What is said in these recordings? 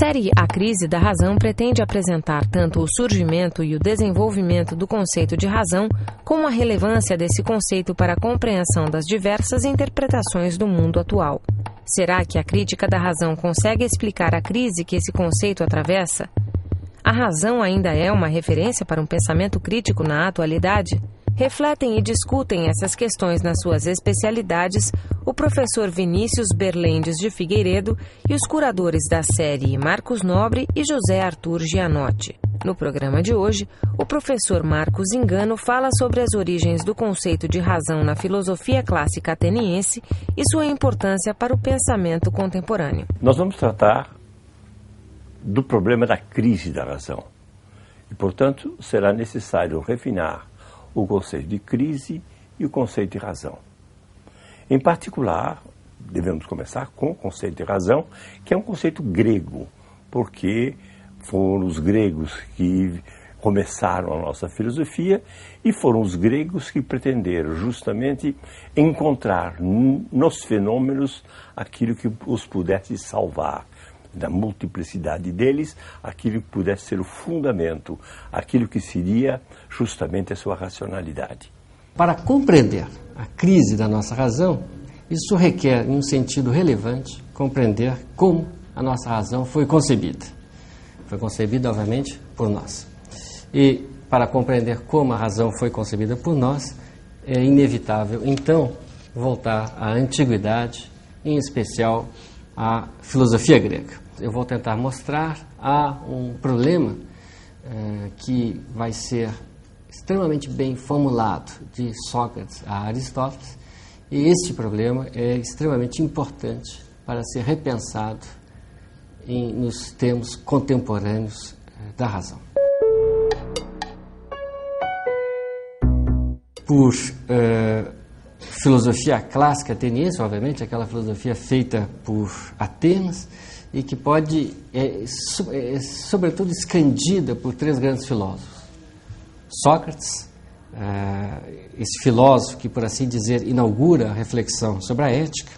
série A Crise da Razão pretende apresentar tanto o surgimento e o desenvolvimento do conceito de razão, como a relevância desse conceito para a compreensão das diversas interpretações do mundo atual. Será que a crítica da razão consegue explicar a crise que esse conceito atravessa? A razão ainda é uma referência para um pensamento crítico na atualidade? Refletem e discutem essas questões nas suas especialidades o professor Vinícius Berlendes de Figueiredo e os curadores da série Marcos Nobre e José Arthur Gianotti. No programa de hoje, o professor Marcos Engano fala sobre as origens do conceito de razão na filosofia clássica ateniense e sua importância para o pensamento contemporâneo. Nós vamos tratar do problema da crise da razão e, portanto, será necessário refinar o conceito de crise e o conceito de razão. Em particular, devemos começar com o conceito de razão, que é um conceito grego, porque foram os gregos que começaram a nossa filosofia e foram os gregos que pretenderam justamente encontrar nos fenômenos aquilo que os pudesse salvar, da multiplicidade deles, aquilo que pudesse ser o fundamento, aquilo que seria justamente a sua racionalidade. Para compreender a crise da nossa razão, isso requer, em um sentido relevante, compreender como a nossa razão foi concebida. Foi concebida, obviamente, por nós. E, para compreender como a razão foi concebida por nós, é inevitável, então, voltar à antiguidade, em especial à filosofia grega. Eu vou tentar mostrar um problema que vai ser extremamente bem formulado de Sócrates a Aristóteles, e este problema é extremamente importante para ser repensado nos termos contemporâneos da razão. Por filosofia clássica ateniense, obviamente, aquela filosofia feita por Atenas e que pode, sobretudo, escandida por três grandes filósofos. Sócrates, esse filósofo que, por assim dizer, inaugura a reflexão sobre a ética,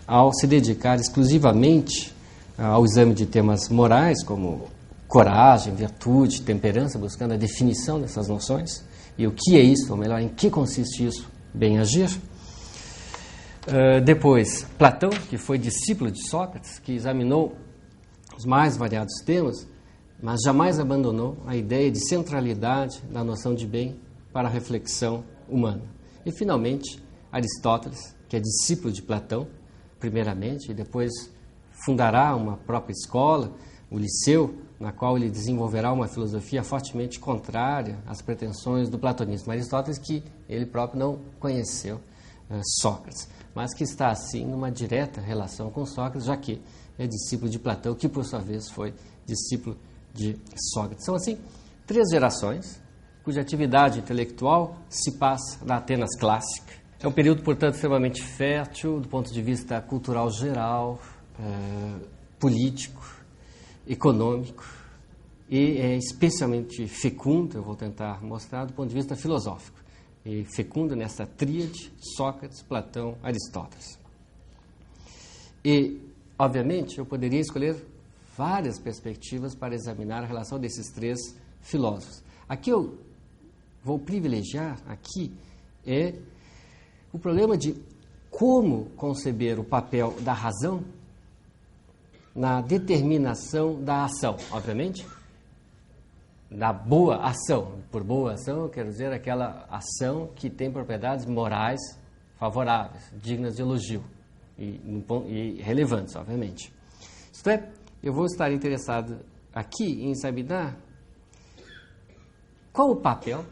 ao se dedicar exclusivamente ao exame de temas morais, como coragem, virtude, temperança, buscando a definição dessas noções, e o que é isso, ou melhor, em que consiste isso, bem agir. Depois, Platão, que foi discípulo de Sócrates, que examinou os mais variados temas, mas jamais abandonou a ideia de centralidade da noção de bem para a reflexão humana. E, finalmente, Aristóteles, que é discípulo de Platão, primeiramente, e depois fundará uma própria escola, o Liceu, na qual ele desenvolverá uma filosofia fortemente contrária às pretensões do platonismo. Aristóteles, que ele próprio não conheceu Sócrates, mas que está, assim, numa direta relação com Sócrates, já que é discípulo de Platão, que, por sua vez, foi discípulo de Sócrates. São, assim, três gerações cuja atividade intelectual se passa na Atenas clássica. É um período, portanto, extremamente fértil do ponto de vista cultural geral, político, econômico, e é especialmente fecundo, eu vou tentar mostrar, do ponto de vista filosófico. E fecundo nessa tríade, Sócrates, Platão, Aristóteles. E, obviamente, eu poderia escolher várias perspectivas para examinar a relação desses três filósofos. Aqui eu vou privilegiar, o problema de como conceber o papel da razão na determinação da ação, obviamente, da boa ação. Por boa ação, eu quero dizer aquela ação que tem propriedades morais favoráveis, dignas de elogio e relevantes, obviamente. Isto é, eu vou estar interessado aqui em examinar qual o papel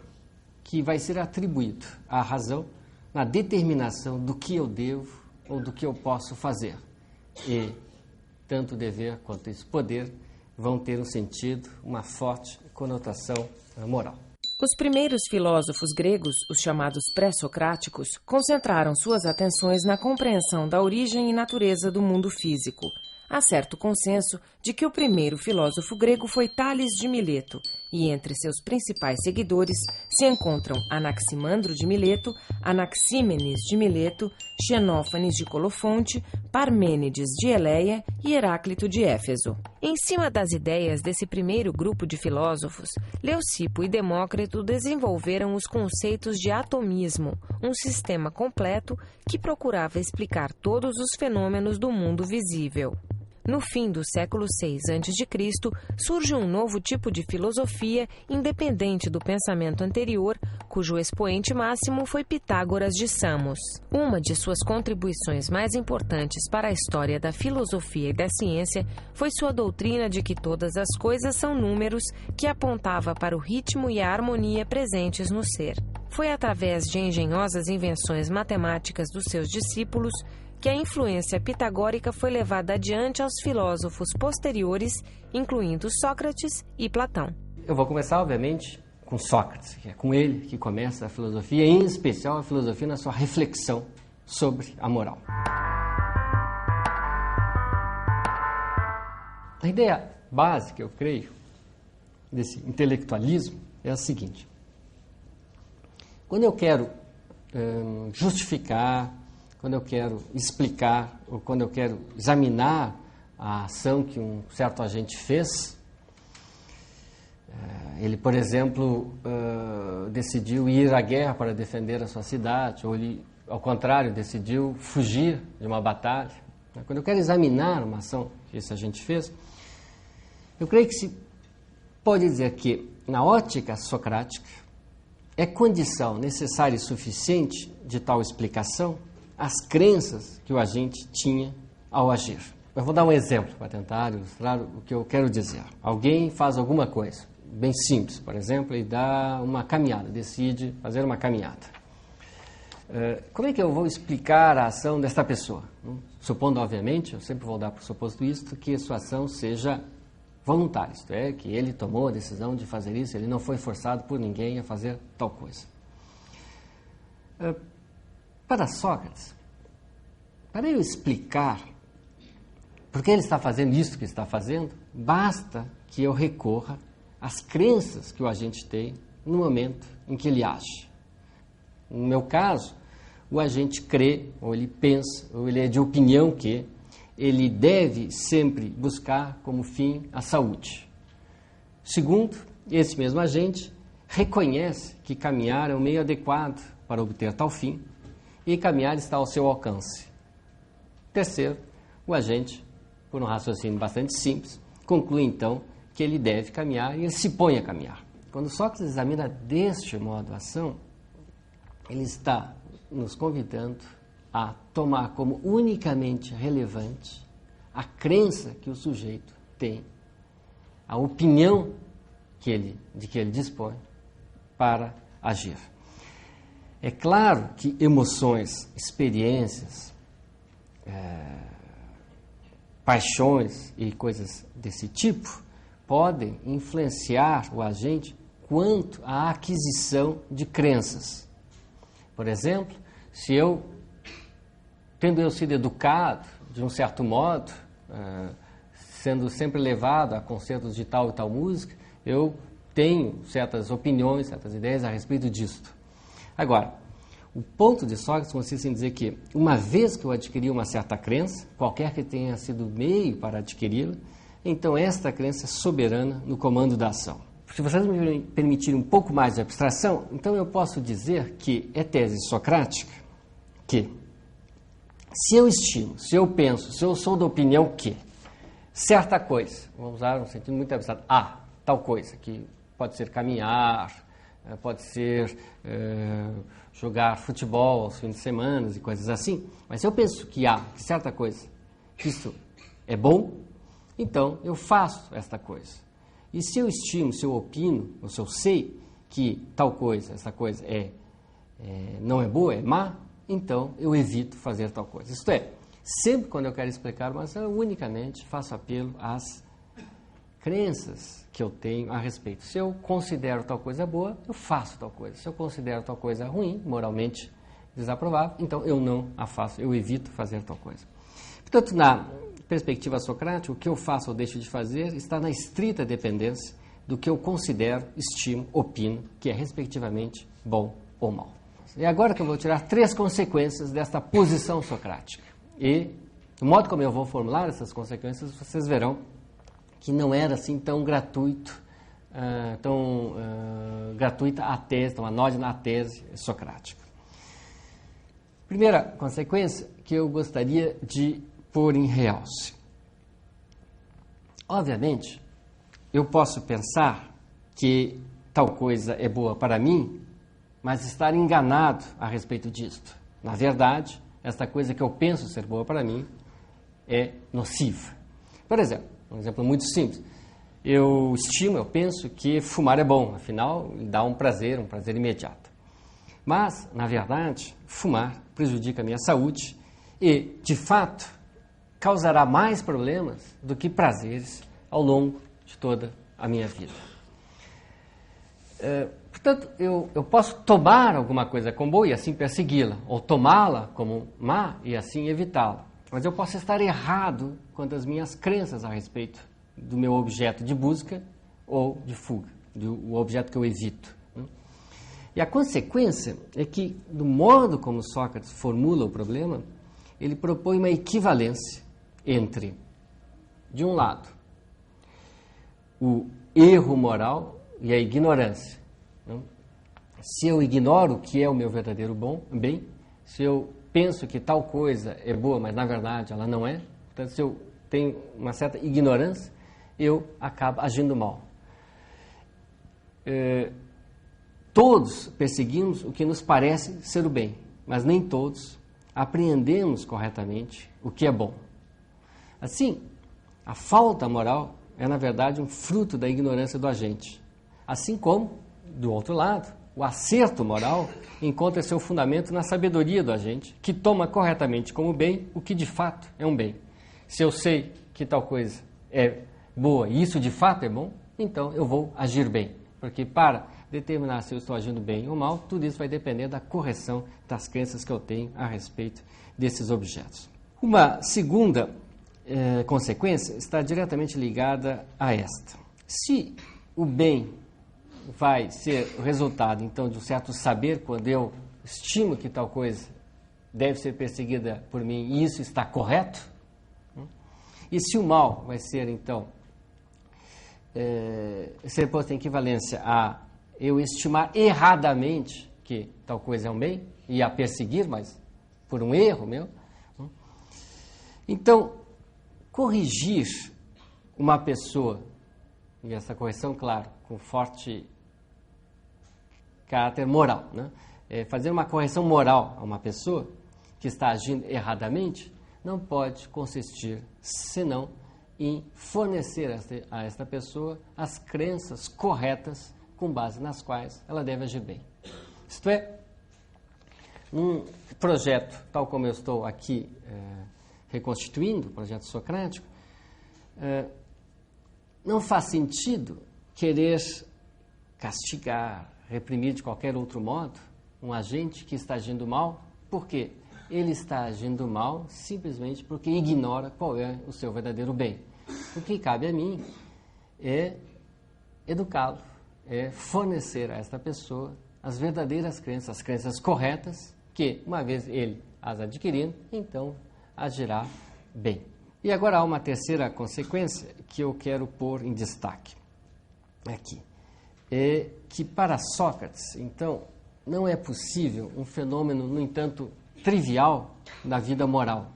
que vai ser atribuído à razão na determinação do que eu devo ou do que eu posso fazer. E tanto o dever quanto esse poder vão ter um sentido, uma forte conotação moral. Os primeiros filósofos gregos, os chamados pré-socráticos, concentraram suas atenções na compreensão da origem e natureza do mundo físico. Há certo consenso de que o primeiro filósofo grego foi Tales de Mileto, e entre seus principais seguidores se encontram Anaximandro de Mileto, Anaxímenes de Mileto, Xenófanes de Colofonte, Parmênides de Eleia e Heráclito de Éfeso. Em cima das ideias desse primeiro grupo de filósofos, Leucipo e Demócrito desenvolveram os conceitos de atomismo, um sistema completo que procurava explicar todos os fenômenos do mundo visível. No fim do século VI a.C., surge um novo tipo de filosofia independente do pensamento anterior, cujo expoente máximo foi Pitágoras de Samos. Uma de suas contribuições mais importantes para a história da filosofia e da ciência foi sua doutrina de que todas as coisas são números, que apontava para o ritmo e a harmonia presentes no ser. Foi através de engenhosas invenções matemáticas dos seus discípulos que a influência pitagórica foi levada adiante aos filósofos posteriores, incluindo Sócrates e Platão. Eu vou começar, obviamente, com Sócrates, que é com ele que começa a filosofia, em especial a filosofia na sua reflexão sobre a moral. A ideia básica, eu creio, desse intelectualismo é a seguinte: quando eu quero justificar, quando eu quero explicar ou quando eu quero examinar a ação que um certo agente fez, ele, por exemplo, decidiu ir à guerra para defender a sua cidade, ou ele, ao contrário, decidiu fugir de uma batalha. Quando eu quero examinar uma ação que esse agente fez, eu creio que se pode dizer que, na ótica socrática, é condição necessária e suficiente de tal explicação as crenças que o agente tinha ao agir. Eu vou dar um exemplo para tentar ilustrar o que eu quero dizer. Alguém faz alguma coisa, bem simples, por exemplo, e dá uma caminhada, decide fazer uma caminhada. Como é que eu vou explicar a ação desta pessoa? Supondo, obviamente, eu sempre vou dar por suposto isto, que a sua ação seja voluntária, isto é, que ele tomou a decisão de fazer isso, ele não foi forçado por ninguém a fazer tal coisa. Para Sócrates, para eu explicar por que ele está fazendo isso que está fazendo, basta que eu recorra às crenças que o agente tem no momento em que ele age. No meu caso, o agente crê, ou ele pensa, ou ele é de opinião que ele deve sempre buscar como fim a saúde. Segundo, esse mesmo agente reconhece que caminhar é um meio adequado para obter tal fim, e caminhar está ao seu alcance. Terceiro, o agente, por um raciocínio bastante simples, conclui então que ele deve caminhar e ele se põe a caminhar. Quando Sócrates examina deste modo a ação, ele está nos convidando a tomar como unicamente relevante a crença que o sujeito tem, a opinião de que ele dispõe para agir. É claro que emoções, experiências, paixões e coisas desse tipo podem influenciar o agente quanto à aquisição de crenças. Por exemplo, se eu, tendo eu sido educado de um certo modo, sendo sempre levado a concertos de tal e tal música, eu tenho certas opiniões, certas ideias a respeito disto. Agora, o ponto de Sócrates consiste em dizer que, uma vez que eu adquiri uma certa crença, qualquer que tenha sido o meio para adquiri-la, então esta crença é soberana no comando da ação. Se vocês me permitirem um pouco mais de abstração, então eu posso dizer que é tese socrática que, se eu estimo, se eu penso, se eu sou da opinião que certa coisa, vamos usar um sentido muito abstrato, tal coisa, que pode ser caminhar, pode ser jogar futebol aos fins de semana e coisas assim, mas se eu penso que certa coisa, que isso é bom, então eu faço esta coisa. E se eu estimo, se eu opino, ou se eu sei que tal coisa, essa coisa não é boa, é má, então eu evito fazer tal coisa. Isto é, sempre quando eu quero explicar uma ação, eu unicamente faço apelo às crenças que eu tenho a respeito. Se eu considero tal coisa boa, eu faço tal coisa. Se eu considero tal coisa ruim, moralmente desaprovável, então eu não a faço, eu evito fazer tal coisa. Portanto, na perspectiva socrática, o que eu faço ou deixo de fazer está na estrita dependência do que eu considero, estimo, opino, que é respectivamente bom ou mal. E agora que eu vou tirar 3 consequências desta posição socrática. E o modo como eu vou formular essas consequências, vocês verão que não era assim tão gratuita a tese, tão anódina a tese socrática. Primeira consequência que eu gostaria de pôr em realce. Obviamente, eu posso pensar que tal coisa é boa para mim, mas estar enganado a respeito disto. Na verdade, esta coisa que eu penso ser boa para mim é nociva. Por exemplo, um exemplo muito simples. Eu penso que fumar é bom, afinal, dá um prazer imediato. Mas, na verdade, fumar prejudica a minha saúde e, de fato, causará mais problemas do que prazeres ao longo de toda a minha vida. Portanto, eu posso tomar alguma coisa como boa e assim persegui-la, ou tomá-la como má e assim evitá-la. Mas eu posso estar errado quanto às minhas crenças a respeito do meu objeto de busca ou de fuga, do objeto que eu evito. E a consequência é que, do modo como Sócrates formula o problema, ele propõe uma equivalência entre, de um lado, o erro moral e a ignorância. Se eu ignoro o que é o meu verdadeiro bem, se eu penso que tal coisa é boa, mas na verdade ela não é, portanto, se eu tenho uma certa ignorância, eu acabo agindo mal. Todos perseguimos o que nos parece ser o bem, mas nem todos apreendemos corretamente o que é bom. Assim, a falta moral é, na verdade, um fruto da ignorância do agente. Assim como, do outro lado, o acerto moral encontra seu fundamento na sabedoria do agente, que toma corretamente como bem o que de fato é um bem. Se eu sei que tal coisa é boa e isso de fato é bom, então eu vou agir bem. Porque para determinar se eu estou agindo bem ou mal, tudo isso vai depender da correção das crenças que eu tenho a respeito desses objetos. Uma segunda consequência está diretamente ligada a esta. Se o bem vai ser o resultado, então, de um certo saber, quando eu estimo que tal coisa deve ser perseguida por mim e isso está correto, e se o mal vai ser, então, ser posto em equivalência a eu estimar erradamente que tal coisa é um bem e a perseguir, mas por um erro meu, então, corrigir uma pessoa, e essa correção, claro, com forte caráter moral, né? Fazer uma correção moral a uma pessoa que está agindo erradamente não pode consistir, senão, em fornecer a esta pessoa as crenças corretas com base nas quais ela deve agir bem. Isto é, um projeto, tal como eu estou aqui reconstituindo, o projeto socrático, não faz sentido querer castigar, reprimir de qualquer outro modo um agente que está agindo mal. Por quê? Ele está agindo mal simplesmente porque ignora qual é o seu verdadeiro bem. O que cabe a mim é educá-lo, é fornecer a esta pessoa as verdadeiras crenças, as crenças corretas, que, uma vez ele as adquirindo, então agirá bem. E agora há uma terceira consequência que eu quero pôr em destaque aqui. É que para Sócrates, então, não é possível um fenômeno, no entanto, trivial da vida moral,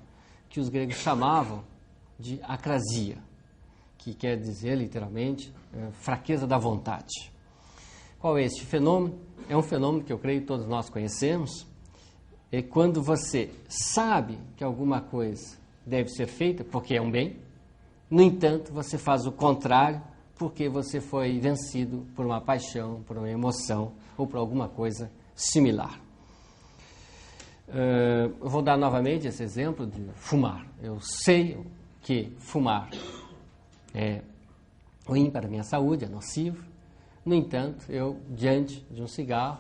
que os gregos chamavam de acrasia, que quer dizer, literalmente, fraqueza da vontade. Qual é este fenômeno? É um fenômeno que eu creio que todos nós conhecemos. É quando você sabe que alguma coisa deve ser feita porque é um bem, no entanto, você faz o contrário porque você foi vencido por uma paixão, por uma emoção ou por alguma coisa similar. Eu vou dar novamente esse exemplo de fumar. Eu sei que fumar é ruim para a minha saúde, é nocivo. No entanto, eu, diante de um cigarro,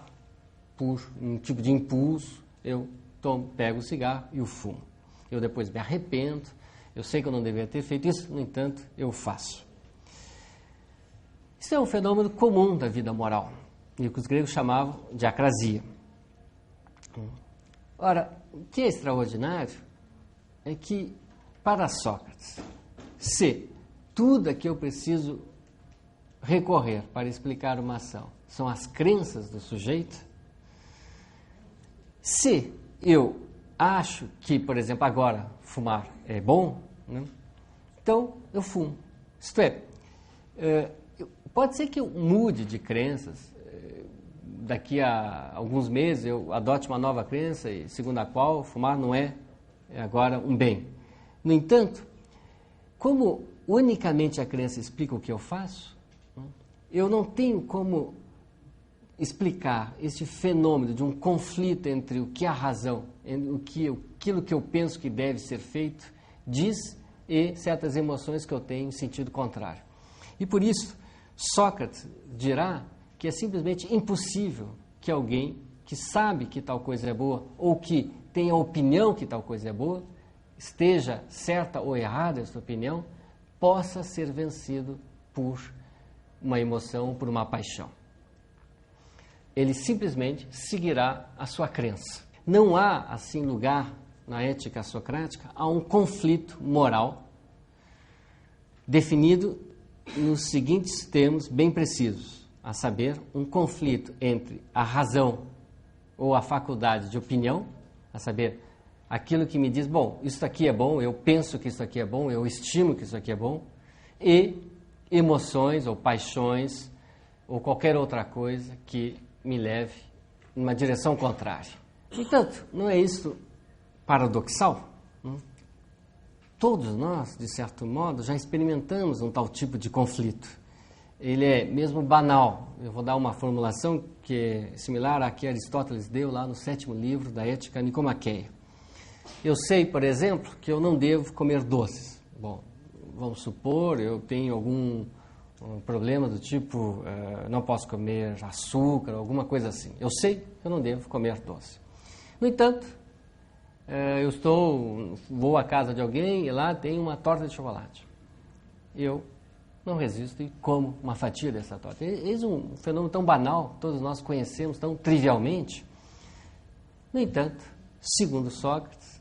por um tipo de impulso, eu pego o cigarro e o fumo. Eu depois me arrependo, eu sei que eu não deveria ter feito isso, no entanto, eu faço. Isso é um fenômeno comum da vida moral, e o que os gregos chamavam de acrasia. Ora, o que é extraordinário é que, para Sócrates, se tudo a que eu preciso recorrer para explicar uma ação são as crenças do sujeito, se eu acho que, por exemplo, agora fumar é bom, né? Então eu fumo. Isto é, pode ser que eu mude de crenças, daqui a alguns meses eu adote uma nova crença, e segundo a qual fumar não é agora um bem. No entanto, como unicamente a crença explica o que eu faço, eu não tenho como explicar este fenômeno de um conflito entre o que a razão, aquilo que eu penso que deve ser feito, diz, e certas emoções que eu tenho em sentido contrário. E por isso, Sócrates dirá que é simplesmente impossível que alguém que sabe que tal coisa é boa ou que tem a opinião que tal coisa é boa, esteja certa ou errada essa opinião, possa ser vencido por uma emoção, por uma paixão. Ele simplesmente seguirá a sua crença. Não há, assim, lugar na ética socrática a um conflito moral definido nos seguintes termos bem precisos, a saber, um conflito entre a razão ou a faculdade de opinião, a saber, aquilo que me diz, bom, isso aqui é bom, eu penso que isso aqui é bom, eu estimo que isso aqui é bom, e emoções ou paixões ou qualquer outra coisa que me leve numa direção contrária. Entanto, não é isso paradoxal? Todos nós, de certo modo, já experimentamos um tal tipo de conflito. Ele é mesmo banal. Eu vou dar uma formulação que é similar à que Aristóteles deu lá no 7º livro da Ética Nicomaqueia. Eu sei, por exemplo, que eu não devo comer doces. Bom, vamos supor, eu tenho algum problema do tipo, não posso comer açúcar, alguma coisa assim. Eu sei que eu não devo comer doce. No entanto, vou à casa de alguém e lá tem uma torta de chocolate. Eu não resisto e como uma fatia dessa torta. Eis um fenômeno tão banal, todos nós conhecemos tão trivialmente. No entanto, segundo Sócrates,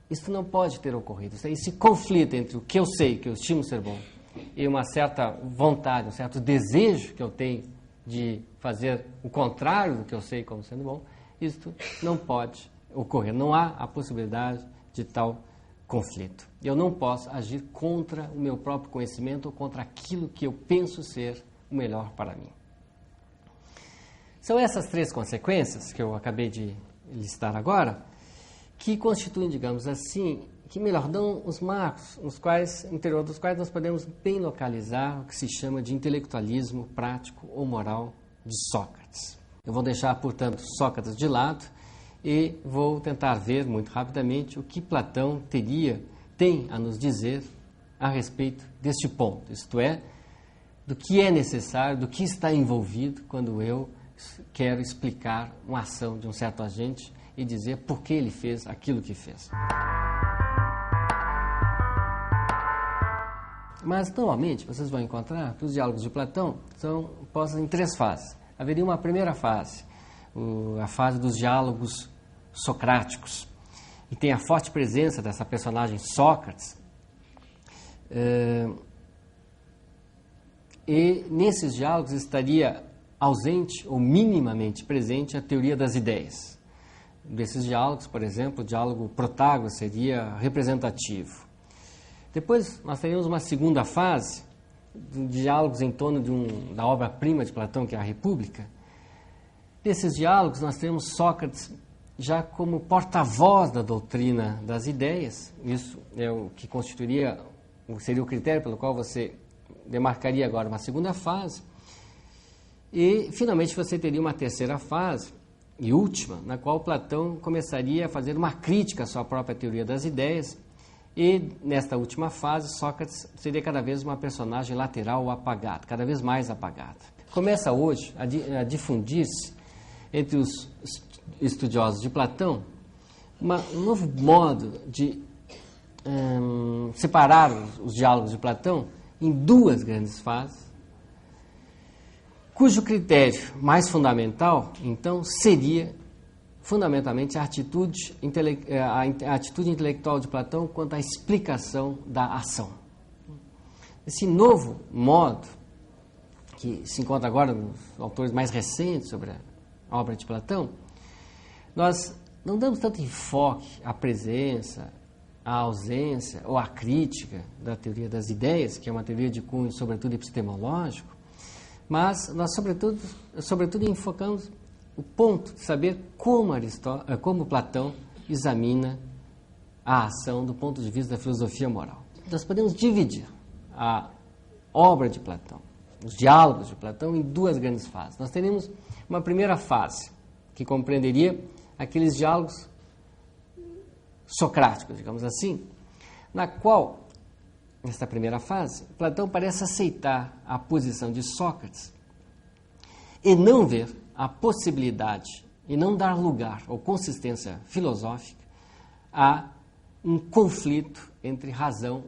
isso não pode ter ocorrido. Esse conflito entre o que eu sei, que eu estimo ser bom, e uma certa vontade, um certo desejo que eu tenho de fazer o contrário do que eu sei como sendo bom, isto não pode ocorrer. Não há a possibilidade de tal conflito. Eu não posso agir contra o meu próprio conhecimento ou contra aquilo que eu penso ser o melhor para mim. São essas 3 consequências que eu acabei de listar agora que constituem, digamos assim, que melhor dão os marcos, interior dos quais nós podemos bem localizar o que se chama de intelectualismo prático ou moral de Sócrates. Eu vou deixar, portanto, Sócrates de lado e vou tentar ver muito rapidamente o que Platão tem a nos dizer a respeito deste ponto, isto é, do que é necessário, do que está envolvido quando eu quero explicar uma ação de um certo agente e dizer por que ele fez aquilo que fez. Mas, normalmente, vocês vão encontrar que os diálogos de Platão são postos em 3 fases. Haveria uma primeira fase, a fase dos diálogos socráticos. E tem a forte presença dessa personagem Sócrates. E nesses diálogos estaria ausente ou minimamente presente a teoria das ideias. Desses diálogos, por exemplo, o diálogo Protágoras seria representativo. Depois nós teríamos uma segunda fase, de diálogos em torno da obra-prima de Platão, que é a República. Nesses diálogos nós temos Sócrates já como porta-voz da doutrina das ideias. Isso é o que seria o critério pelo qual você demarcaria agora uma segunda fase. E, finalmente, você teria uma terceira fase, e última, na qual Platão começaria a fazer uma crítica à sua própria teoria das ideias. E, nesta última fase, Sócrates seria cada vez uma personagem lateral ou apagada, cada vez mais apagada. Começa hoje a difundir-se entre os estudiosos de Platão um novo modo de separar os diálogos de Platão em 2 grandes fases, cujo critério mais fundamental, então, seria fundamentalmente a atitude intelectual de Platão quanto à explicação da ação. Esse novo modo, que se encontra agora nos autores mais recentes sobre a obra de Platão, nós não damos tanto enfoque à presença, à ausência ou à crítica da teoria das ideias, que é uma teoria de cunho, sobretudo, epistemológico, mas nós, sobretudo enfocamos o ponto de saber como Platão examina a ação do ponto de vista da filosofia moral. Nós podemos dividir a obra de Platão, os diálogos de Platão, em duas grandes fases. Nós teremos uma primeira fase, que compreenderia aqueles diálogos socráticos, digamos assim, na qual, nesta primeira fase, Platão parece aceitar a posição de Sócrates e não ver a possibilidade e não dar lugar ou consistência filosófica a um conflito entre razão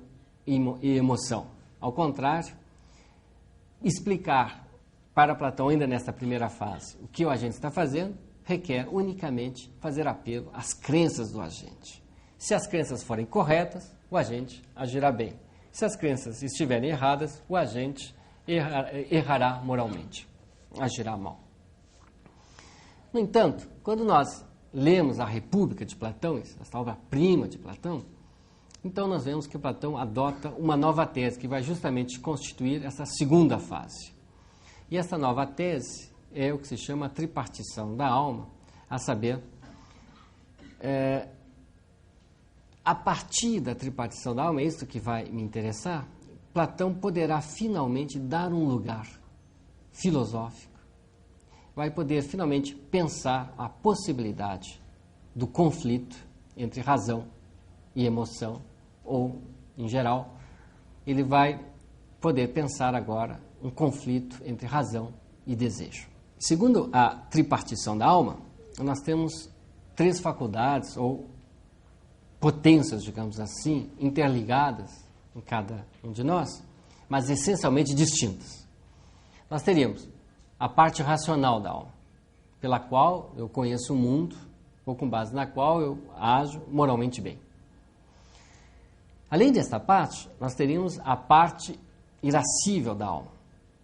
e emoção. Ao contrário, explicar para Platão, ainda nesta primeira fase, o que o agente está fazendo, requer unicamente fazer apelo às crenças do agente. Se as crenças forem corretas, o agente agirá bem. Se as crenças estiverem erradas, o agente errará moralmente, agirá mal. No entanto, quando nós lemos a República de Platão, esta obra-prima de Platão, então nós vemos que Platão adota uma nova tese que vai justamente constituir essa segunda fase. E essa nova tese é o que se chama a tripartição da alma, a saber, a partir da tripartição da alma, é isso que vai me interessar, Platão poderá finalmente dar um lugar filosófico, vai poder finalmente pensar a possibilidade do conflito entre razão e emoção, ou, em geral, ele vai poder pensar agora um conflito entre razão e desejo. Segundo a tripartição da alma, nós temos três faculdades, ou potências, digamos assim, interligadas em cada um de nós, mas essencialmente distintas. Nós teríamos a parte racional da alma, pela qual eu conheço o mundo, ou com base na qual eu ajo moralmente bem. Além desta parte, nós teríamos a parte irascível da alma,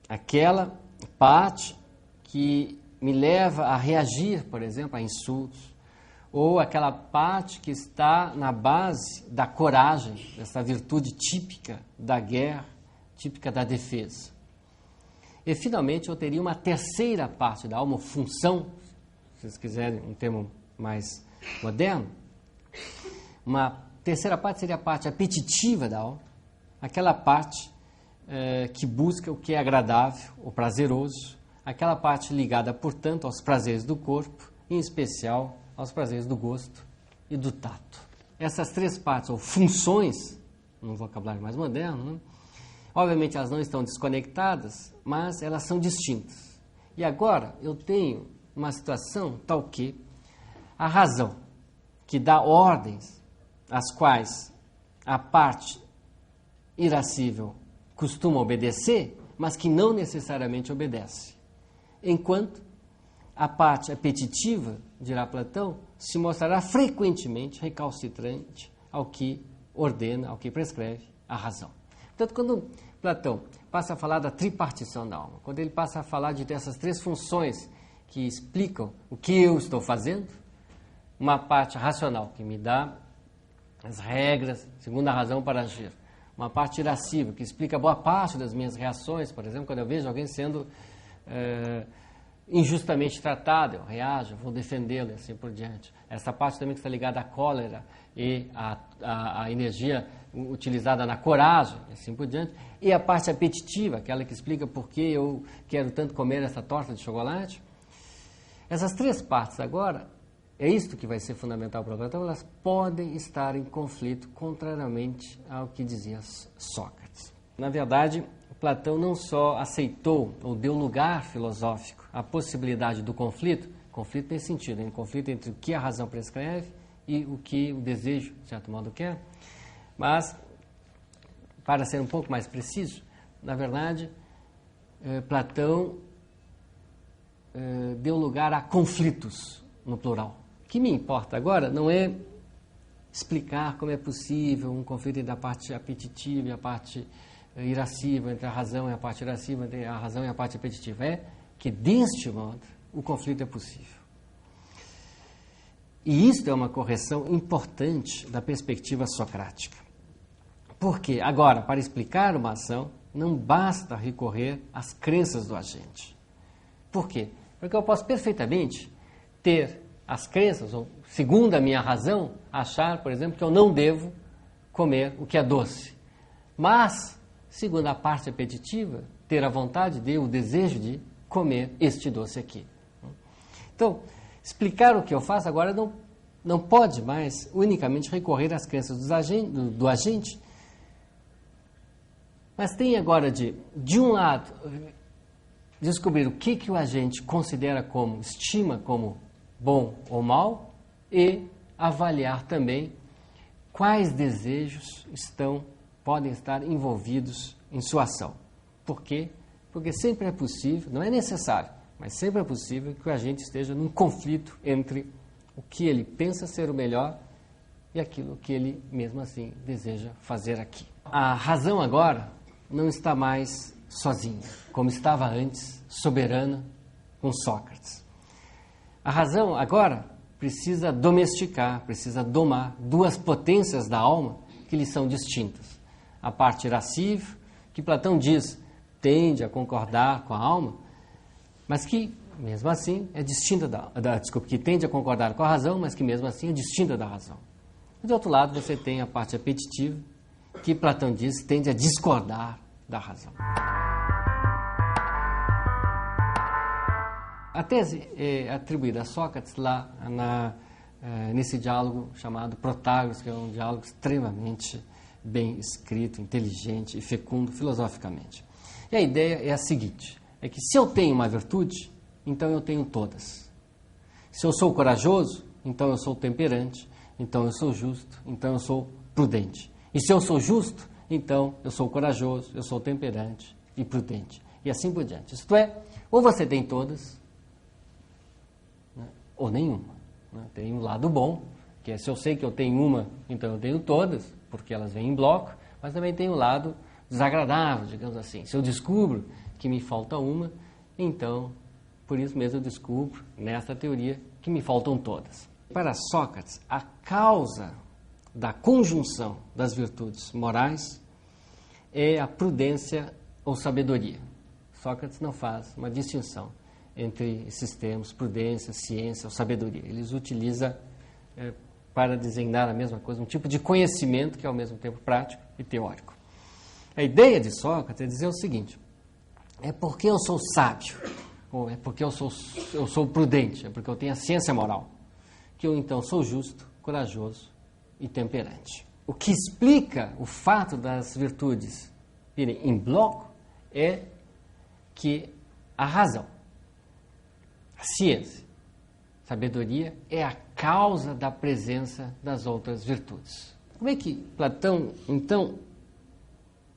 aquela parte que me leva a reagir, por exemplo, a insultos, ou aquela parte que está na base da coragem, dessa virtude típica da guerra, típica da defesa. E, finalmente, eu teria uma terceira parte da alma, função, se vocês quiserem um termo mais moderno. Uma terceira parte seria a parte apetitiva da alma, aquela parte que busca o que é agradável, o prazeroso, aquela parte ligada, portanto, aos prazeres do corpo, em especial aos prazeres do gosto e do tato. Essas três partes, ou funções, num vocabulário mais moderno, né? Obviamente elas não estão desconectadas, mas elas são distintas. E agora eu tenho uma situação tal que a razão, que dá ordens às quais a parte irascível costuma obedecer, mas que não necessariamente obedece. Enquanto a parte apetitiva, dirá Platão, se mostrará frequentemente recalcitrante ao que ordena, ao que prescreve a razão. Portanto, quando Platão passa a falar da tripartição da alma, quando ele passa a falar dessas três funções que explicam o que eu estou fazendo, uma parte racional que me dá as regras, segundo a razão para agir, uma parte irascível que explica boa parte das minhas reações, por exemplo, quando eu vejo alguém sendo injustamente tratado, eu reajo, vou defendê-lo e assim por diante. Essa parte também que está ligada à cólera e à energia utilizada na coragem e assim por diante. E a parte apetitiva, aquela que explica por que eu quero tanto comer essa torta de chocolate. Essas três partes agora, é isto que vai ser fundamental para Platão, elas podem estar em conflito contrariamente ao que dizia Sócrates. Na verdade, Platão não só aceitou ou deu lugar filosófico à possibilidade do conflito nesse sentido, um conflito entre o que a razão prescreve e o que o desejo, de certo modo, quer, mas, para ser um pouco mais preciso, na verdade, Platão deu lugar a conflitos, no plural. O que me importa agora não é explicar como é possível um conflito entre a parte apetitiva e a parte irascível, entre a razão e a parte irascível, entre a razão e a parte apetitiva. É que, deste modo, o conflito é possível. E isto é uma correção importante da perspectiva socrática. Porque, agora, para explicar uma ação, não basta recorrer às crenças do agente. Por quê? Porque eu posso perfeitamente ter as crenças, ou segundo a minha razão, achar, por exemplo, que eu não devo comer o que é doce. Mas, segundo a parte apetitiva, ter a vontade de, o desejo de comer este doce aqui. Então, explicar o que eu faço agora não pode mais unicamente recorrer às crenças do agente, mas tem agora de um lado, descobrir o que o agente considera como, estima como bom ou mal, e avaliar também quais desejos podem estar envolvidos em sua ação. Por quê? Porque sempre é possível, não é necessário, mas sempre é possível que o agente esteja num conflito entre o que ele pensa ser o melhor e aquilo que ele, mesmo assim, deseja fazer aqui. A razão agora não está mais sozinha, como estava antes, soberana, com Sócrates. A razão agora precisa domesticar, precisa domar duas potências da alma que lhe são distintas. A parte irascível, que Platão diz, tende a concordar com a alma, mas que, mesmo assim, é distinta que tende a concordar com a razão, mas que, mesmo assim, é distinta da razão. E, do outro lado, você tem a parte apetitiva, que Platão diz, tende a discordar da razão. A tese é atribuída a Sócrates lá nesse diálogo chamado Protágoras, que é um diálogo extremamente bem escrito, inteligente e fecundo filosoficamente. E a ideia é a seguinte, é que se eu tenho uma virtude, então eu tenho todas. Se eu sou corajoso, então eu sou temperante, então eu sou justo, então eu sou prudente. E se eu sou justo, então eu sou corajoso, eu sou temperante e prudente. E assim por diante. Isto é, ou você tem todas, né, ou nenhuma. Né? Tem um lado bom, que é se eu sei que eu tenho uma, então eu tenho todas, porque elas vêm em bloco, mas também tem um lado desagradável, digamos assim. Se eu descubro que me falta uma, então, por isso mesmo eu descubro, nesta teoria, que me faltam todas. Para Sócrates, a causa da conjunção das virtudes morais é a prudência ou sabedoria. Sócrates não faz uma distinção entre esses termos, prudência, ciência ou sabedoria. Ele os utiliza para designar a mesma coisa, um tipo de conhecimento que é ao mesmo tempo prático e teórico. A ideia de Sócrates é dizer o seguinte, é porque eu sou sábio, ou é porque eu sou prudente, é porque eu tenho a ciência moral, que eu então sou justo, corajoso e temperante. O que explica o fato das virtudes virem em bloco é que a razão, a ciência, a sabedoria é a causa da presença das outras virtudes. Como é que Platão, então,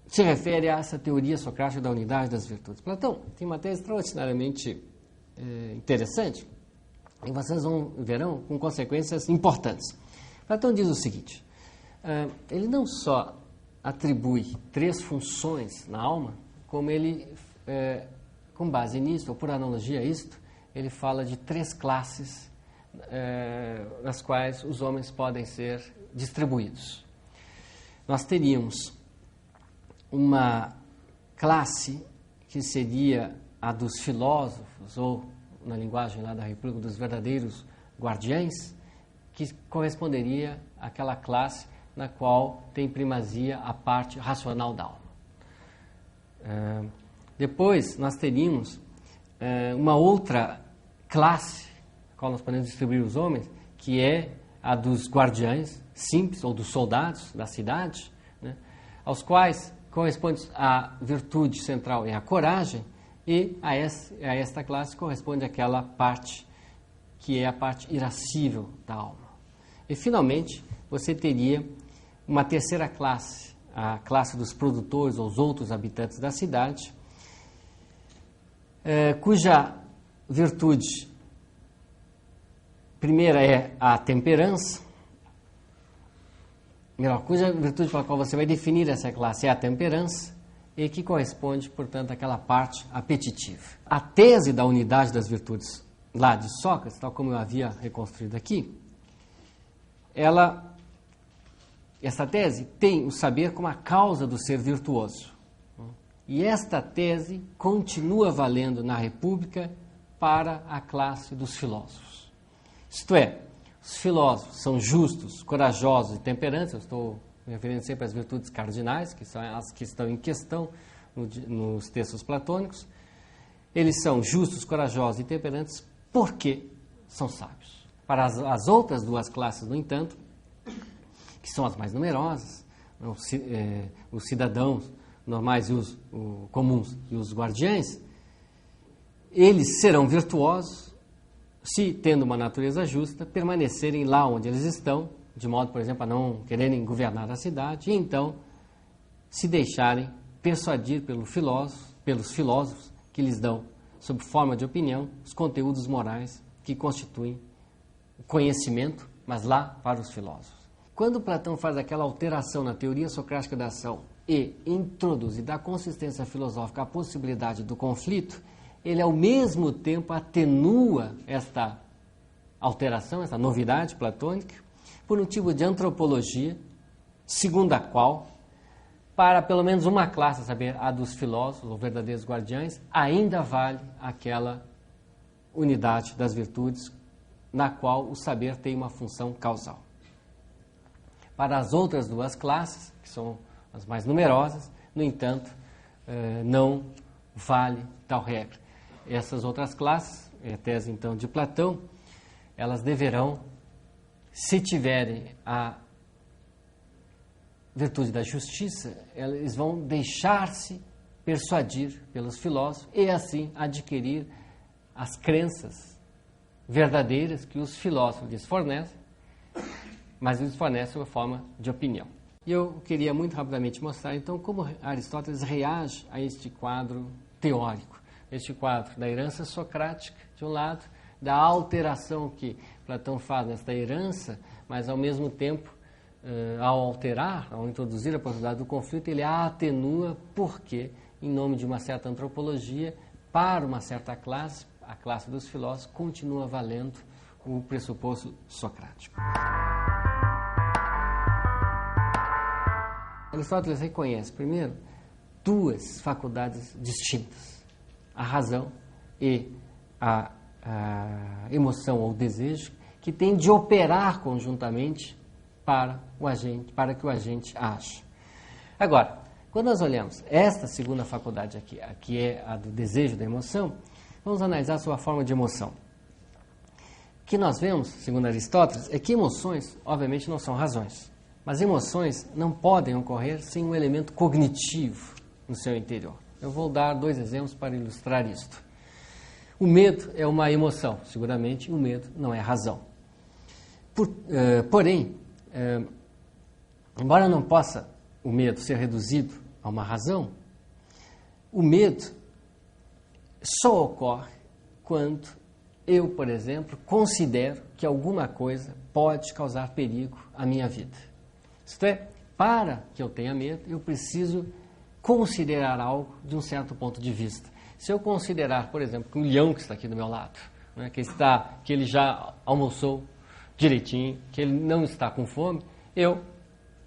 se refere a essa teoria socrática da unidade das virtudes? Platão tem uma tese extraordinariamente interessante, e vocês verão com consequências importantes. Platão diz o seguinte, ele não só atribui 3 funções na alma, como ele, com base nisso, ou por analogia a isto, ele fala de 3 classes nas quais os homens podem ser distribuídos. Nós teríamos uma classe que seria a dos filósofos, ou, na linguagem lá da República, dos verdadeiros guardiães, que corresponderia àquela classe na qual tem primazia a parte racional da alma. Depois, nós teríamos uma outra classe, na qual nós podemos distribuir os homens, que é a dos guardiães simples, ou dos soldados da cidade, né, aos quais corresponde a virtude central é a coragem, e a esta classe corresponde aquela parte que é a parte irascível da alma. E, finalmente, você teria uma terceira classe, a classe dos produtores ou os outros habitantes da cidade, cuja virtude primeira é a temperança. Melhor, cuja virtude pela qual você vai definir essa classe é a temperança, e que corresponde, portanto, àquela parte apetitiva. A tese da unidade das virtudes lá de Sócrates, tal como eu havia reconstruído aqui, essa tese tem o saber como a causa do ser virtuoso. E esta tese continua valendo na República para a classe dos filósofos. Isto é, os filósofos são justos, corajosos e temperantes. Eu estou me referindo sempre às virtudes cardinais, que são as que estão em questão nos textos platônicos. Eles são justos, corajosos e temperantes porque são sábios. Para as outras duas classes, no entanto, que são as mais numerosas, os cidadãos normais e os comuns e os guardiães, eles serão virtuosos se, tendo uma natureza justa, permanecerem lá onde eles estão, de modo, por exemplo, a não quererem governar a cidade, e então se deixarem persuadir pelos filósofos que lhes dão, sob forma de opinião, os conteúdos morais que constituem o conhecimento, mas lá para os filósofos. Quando Platão faz aquela alteração na teoria socrática da ação e introduz e dá consistência filosófica à possibilidade do conflito, ele ao mesmo tempo atenua esta alteração, essa novidade platônica, por um tipo de antropologia, segundo a qual, para pelo menos uma classe, a saber, a dos filósofos, ou verdadeiros guardiães, ainda vale aquela unidade das virtudes na qual o saber tem uma função causal. Para as outras duas classes, que são as mais numerosas, no entanto, não vale tal regra. Essas outras classes, a tese então de Platão, elas deverão, se tiverem a virtude da justiça, eles vão deixar-se persuadir pelos filósofos e assim adquirir as crenças verdadeiras que os filósofos lhes fornecem, mas lhes fornecem sob forma de opinião. E eu queria muito rapidamente mostrar, então, como Aristóteles reage a este quadro teórico, este quadro da herança socrática, de um lado, da alteração que Platão faz nesta herança, mas, ao mesmo tempo, ao alterar, ao introduzir a possibilidade do conflito, ele a atenua porque, em nome de uma certa antropologia, para uma certa classe, a classe dos filósofos, continua valendo o pressuposto socrático. Aristóteles reconhece, primeiro, duas faculdades distintas, a razão e a emoção ou desejo, que têm de operar conjuntamente para que o agente age. Agora, quando nós olhamos esta segunda faculdade aqui, que é a do desejo da emoção, vamos analisar a sua forma de emoção. O que nós vemos, segundo Aristóteles, é que emoções, obviamente, não são razões. Mas emoções não podem ocorrer sem um elemento cognitivo no seu interior. Eu vou dar 2 exemplos para ilustrar isto. O medo é uma emoção, seguramente, o medo não é razão. Porém, embora não possa o medo ser reduzido a uma razão, o medo só ocorre quando eu, por exemplo, considero que alguma coisa pode causar perigo à minha vida. Isto é, para que eu tenha medo, eu preciso considerar algo de um certo ponto de vista. Se eu considerar, por exemplo, que um leão que está aqui do meu lado, né, que ele já almoçou direitinho, que ele não está com fome, eu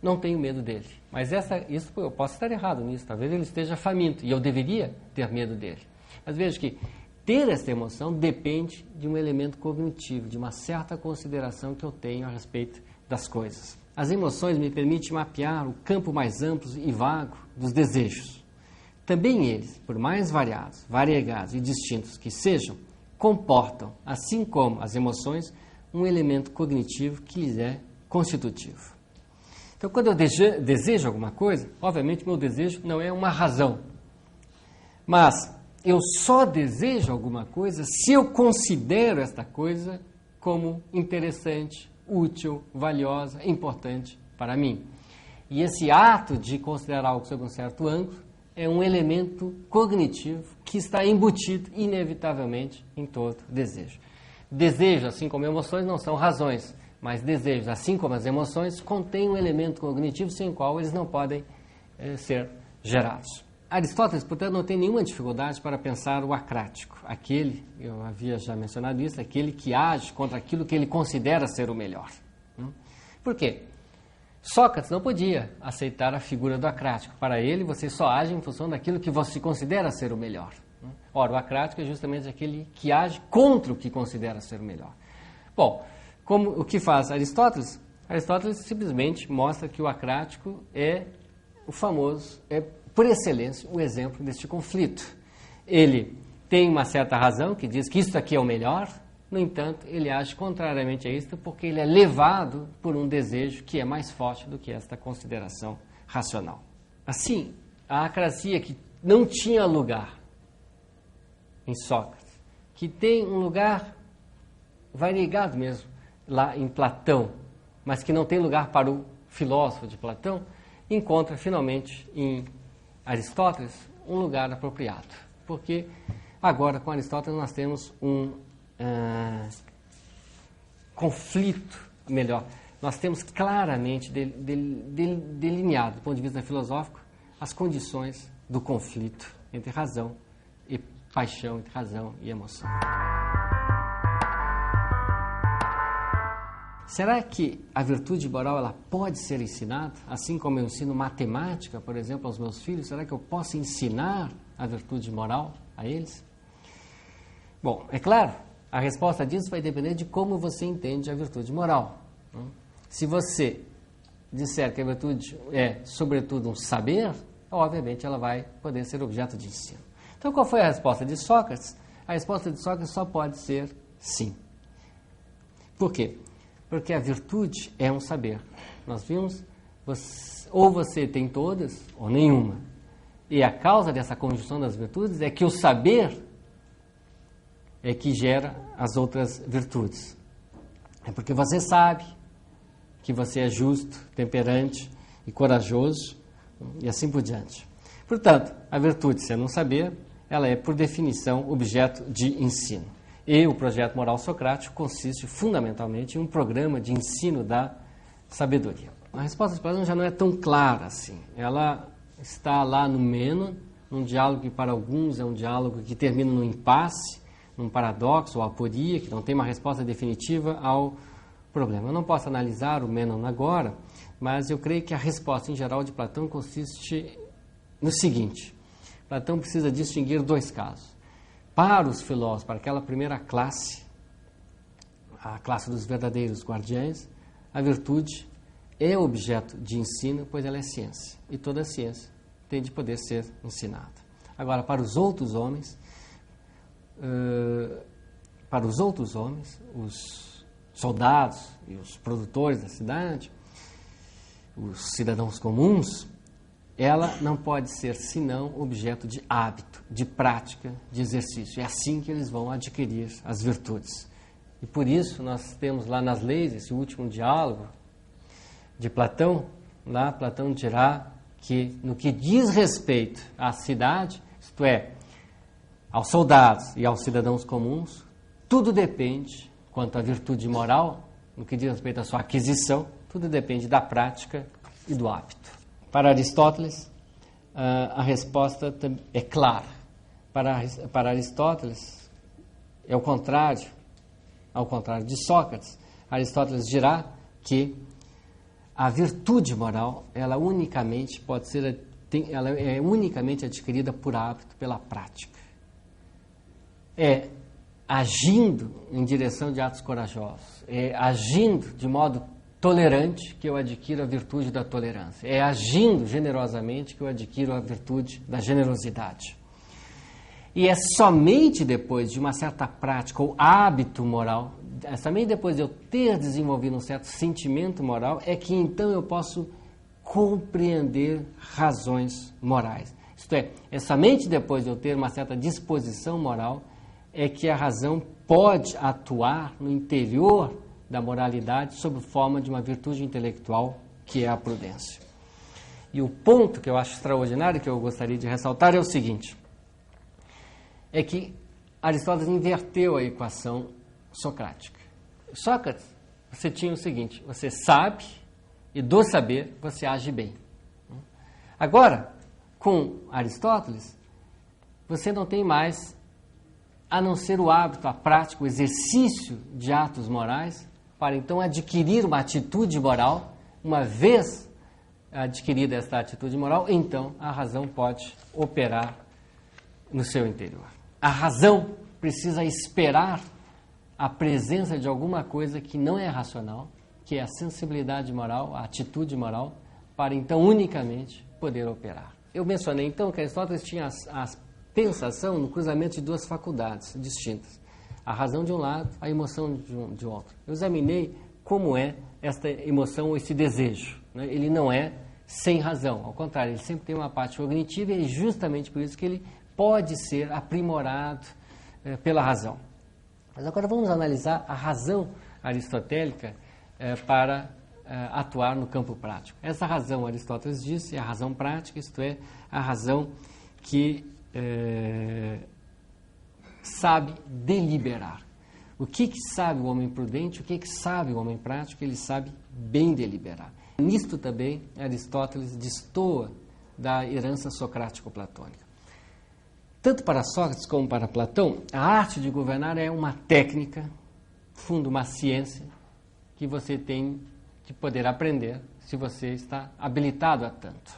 não tenho medo dele. Mas isso eu posso estar errado nisso, talvez ele esteja faminto e eu deveria ter medo dele. Mas veja que ter essa emoção depende de um elemento cognitivo, de uma certa consideração que eu tenho a respeito das coisas. As emoções me permitem mapear o campo mais amplo e vago dos desejos. Também eles, por mais variados, variegados e distintos que sejam, comportam, assim como as emoções, um elemento cognitivo que lhes é constitutivo. Então, quando eu desejo alguma coisa, obviamente meu desejo não é uma razão, mas eu só desejo alguma coisa se eu considero esta coisa como interessante, útil, valiosa, importante para mim. E esse ato de considerar algo sob um certo ângulo é um elemento cognitivo que está embutido inevitavelmente em todo desejo. Desejos, assim como emoções, não são razões, mas desejos, assim como as emoções, contêm um elemento cognitivo sem o qual eles não podem ser gerados. Aristóteles, portanto, não tem nenhuma dificuldade para pensar o acrático, aquele, eu havia já mencionado isso, aquele que age contra aquilo que ele considera ser o melhor. Por quê? Sócrates não podia aceitar a figura do acrático. Para ele, você só age em função daquilo que você considera ser o melhor. Ora, o acrático é justamente aquele que age contra o que considera ser o melhor. Bom, o que faz Aristóteles? Aristóteles simplesmente mostra que o acrático é o famoso, por excelência, o exemplo deste conflito. Ele tem uma certa razão que diz que isso aqui é o melhor, no entanto, ele age contrariamente a isto porque ele é levado por um desejo que é mais forte do que esta consideração racional. Assim, a acrasia que não tinha lugar em Sócrates, que tem um lugar variegado mesmo lá em Platão, mas que não tem lugar para o filósofo de Platão, encontra finalmente em Aristóteles um lugar apropriado. Porque agora com Aristóteles nós temos um conflito, melhor, nós temos claramente delineado, do ponto de vista filosófico, as condições do conflito entre razão e paixão, entre razão e emoção. Será que a virtude moral ela pode ser ensinada? Assim como eu ensino matemática, por exemplo, aos meus filhos, será que eu posso ensinar a virtude moral a eles? Bom, é claro, a resposta disso vai depender de como você entende a virtude moral. Se você disser que a virtude é, sobretudo, um saber, obviamente ela vai poder ser objeto de ensino. Então, qual foi a resposta de Sócrates? A resposta de Sócrates só pode ser sim. Por quê? Porque a virtude é um saber. Nós vimos, ou você tem todas, ou nenhuma. E a causa dessa conjunção das virtudes é que o saber é que gera as outras virtudes. É porque você sabe que você é justo, temperante e corajoso, e assim por diante. Portanto, a virtude, sendo um saber, ela é, por definição, objeto de ensino. E o projeto moral socrático consiste fundamentalmente em um programa de ensino da sabedoria. A resposta de Platão já não é tão clara assim. Ela está lá no Mênon, num diálogo que para alguns é um diálogo que termina num impasse, num paradoxo ou aporia, que não tem uma resposta definitiva ao problema. Eu não posso analisar o Mênon agora, mas eu creio que a resposta em geral de Platão consiste no seguinte: Platão precisa distinguir dois casos. Para os filósofos, para aquela primeira classe, a classe dos verdadeiros guardiães, a virtude é objeto de ensino, pois ela é ciência. E toda ciência tem de poder ser ensinada. Agora, para os outros homens, os soldados e os produtores da cidade, os cidadãos comuns, ela não pode ser senão objeto de hábito, de prática, de exercício. É assim que eles vão adquirir as virtudes. E por isso nós temos lá nas leis, esse último diálogo de Platão, lá Platão dirá que no que diz respeito à cidade, isto é, aos soldados e aos cidadãos comuns, tudo depende, quanto à virtude moral, no que diz respeito à sua aquisição, tudo depende da prática e do hábito. Para Aristóteles, a resposta é clara. Para Aristóteles, é o contrário, ao contrário de Sócrates. Aristóteles dirá que a virtude moral, ela é unicamente adquirida por hábito, pela prática. É agindo em direção de atos corajosos, é agindo de modo tolerante que eu adquiro a virtude da tolerância, é agindo generosamente que eu adquiro a virtude da generosidade. E é somente depois de uma certa prática ou hábito moral, é somente depois de eu ter desenvolvido um certo sentimento moral, é que então eu posso compreender razões morais. Isto é somente depois de eu ter uma certa disposição moral é que a razão pode atuar no interior da moralidade sob forma de uma virtude intelectual que é a prudência. E o ponto que eu acho extraordinário, que eu gostaria de ressaltar, é o seguinte: é que Aristóteles inverteu a equação socrática. Sócrates, você tinha o seguinte: você sabe e do saber você age bem. Agora, com Aristóteles, você não tem mais, a não ser o hábito, a prática, o exercício de atos morais, para então adquirir uma atitude moral. Uma vez adquirida esta atitude moral, então a razão pode operar no seu interior. A razão precisa esperar a presença de alguma coisa que não é racional, que é a sensibilidade moral, a atitude moral, para então unicamente poder operar. Eu mencionei então que Aristóteles tinha a pensação no cruzamento de duas faculdades distintas. A razão de um lado, a emoção de outro. Eu examinei como é esta emoção ou esse desejo. Né? Ele não é sem razão, ao contrário, ele sempre tem uma parte cognitiva e é justamente por isso que ele pode ser aprimorado pela razão. Mas agora vamos analisar a razão aristotélica para atuar no campo prático. Essa razão, Aristóteles disse, é a razão prática, isto é, a razão que sabe deliberar. O que sabe o homem prudente, o que sabe o homem prático? Ele sabe bem deliberar. Nisto também, Aristóteles destoa da herança socrático-platônica. Tanto para Sócrates como para Platão, a arte de governar é uma técnica, fundo, uma ciência, que você tem que poder aprender se você está habilitado a tanto.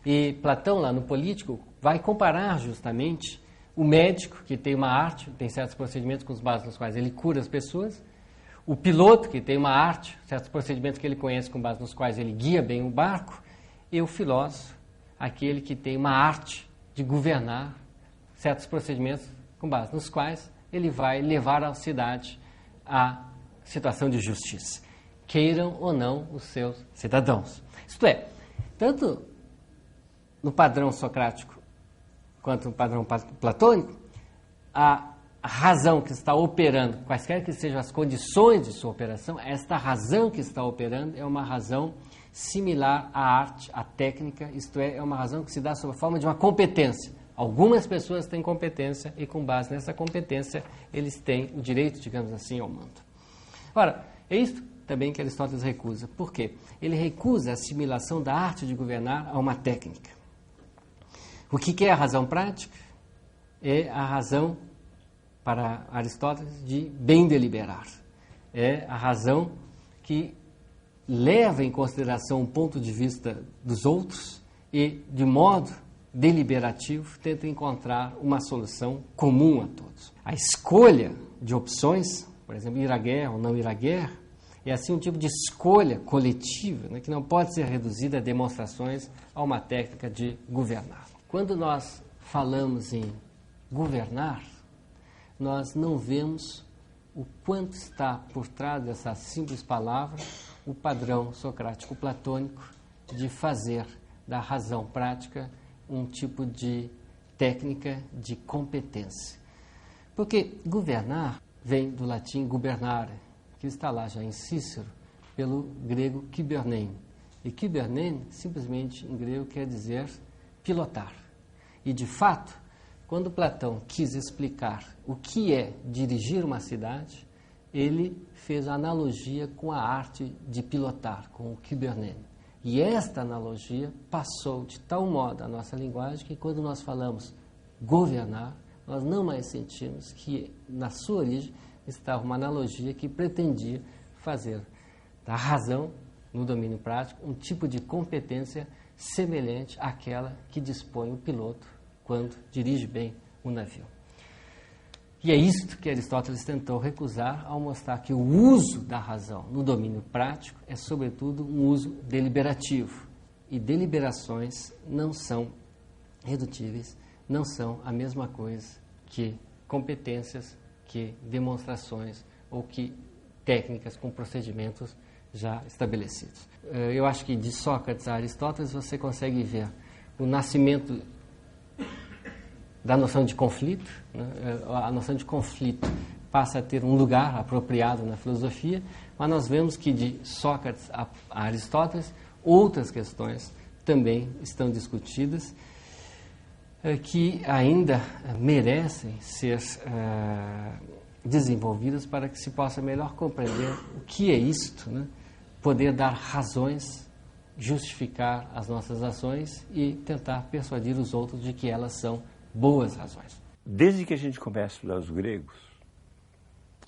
E Platão, lá no Político, vai comparar justamente o médico, que tem uma arte, tem certos procedimentos com base nos quais ele cura as pessoas, o piloto, que tem uma arte, certos procedimentos que ele conhece com base nos quais ele guia bem o barco, e o filósofo, aquele que tem uma arte de governar, certos procedimentos com base nos quais ele vai levar a cidade à situação de justiça, queiram ou não os seus cidadãos. Isto é, tanto no padrão socrático quanto no padrão platônico, a razão que está operando, quaisquer que sejam as condições de sua operação, esta razão que está operando é uma razão similar à arte, à técnica, isto é uma razão que se dá sob a forma de uma competência. Algumas pessoas têm competência e, com base nessa competência, eles têm o direito, digamos assim, ao mando. Ora, é isso também que Aristóteles recusa. Por quê? Ele recusa a assimilação da arte de governar a uma técnica. O que é a razão prática? É a razão, para Aristóteles, de bem deliberar. É a razão que leva em consideração o ponto de vista dos outros e, de modo deliberativo, tenta encontrar uma solução comum a todos. A escolha de opções, por exemplo, ir à guerra ou não ir à guerra, é assim um tipo de escolha coletiva, né, que não pode ser reduzida a demonstrações a uma técnica de governar. Quando nós falamos em governar, nós não vemos o quanto está por trás dessa simples palavra o padrão socrático-platônico de fazer da razão prática um tipo de técnica de competência. Porque governar vem do latim gubernare, que está lá já em Cícero, pelo grego kybernein. E kybernein, simplesmente em grego, quer dizer pilotar. E, de fato, quando Platão quis explicar o que é dirigir uma cidade, ele fez a analogia com a arte de pilotar, com o kybernein. E esta analogia passou de tal modo a nossa linguagem que, quando nós falamos governar, nós não mais sentimos que, na sua origem, estava uma analogia que pretendia fazer da razão, no domínio prático, um tipo de competência semelhante àquela que dispõe o piloto quando dirige bem o navio. E é isto que Aristóteles tentou recusar ao mostrar que o uso da razão no domínio prático é, sobretudo, um uso deliberativo. E deliberações não são redutíveis, não são a mesma coisa que competências, que demonstrações ou que técnicas com procedimentos já estabelecidos. Eu acho que de Sócrates a Aristóteles você consegue ver o nascimento da noção de conflito, né? A noção de conflito passa a ter um lugar apropriado na filosofia, mas nós vemos que de Sócrates a Aristóteles outras questões também estão discutidas, que ainda merecem ser desenvolvidas para que se possa melhor compreender o que é isto, né? Poder dar razões, justificar as nossas ações e tentar persuadir os outros de que elas são boas razões. Desde que a gente começa a estudar os gregos,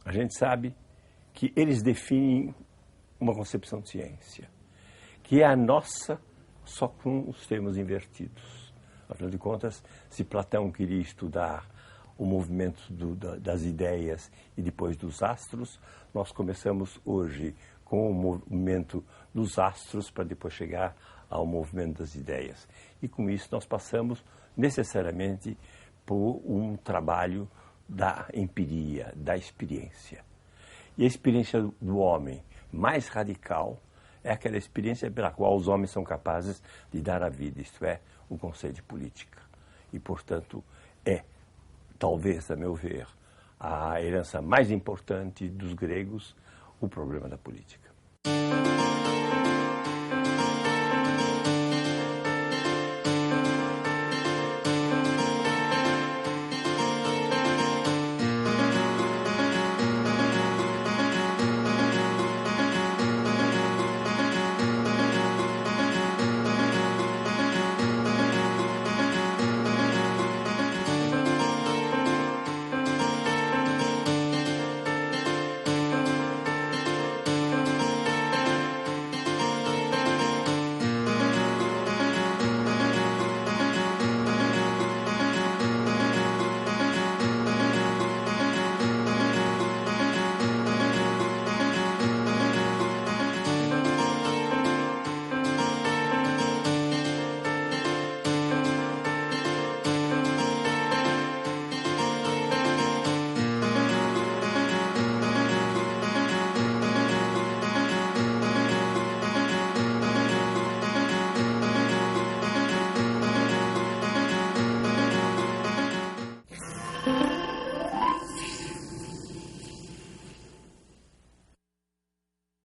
a gente sabe que eles definem uma concepção de ciência, que é a nossa, só com os termos invertidos. Afinal de contas, se Platão queria estudar o movimento das ideias e depois dos astros, nós começamos hoje com o movimento dos astros para depois chegar ao movimento das ideias. E com isso nós passamos necessariamente por um trabalho da empiria, da experiência. E a experiência do homem mais radical é aquela experiência pela qual os homens são capazes de dar a vida, isto é, o conceito de política. E, portanto, é, talvez, a meu ver, a herança mais importante dos gregos, o problema da política.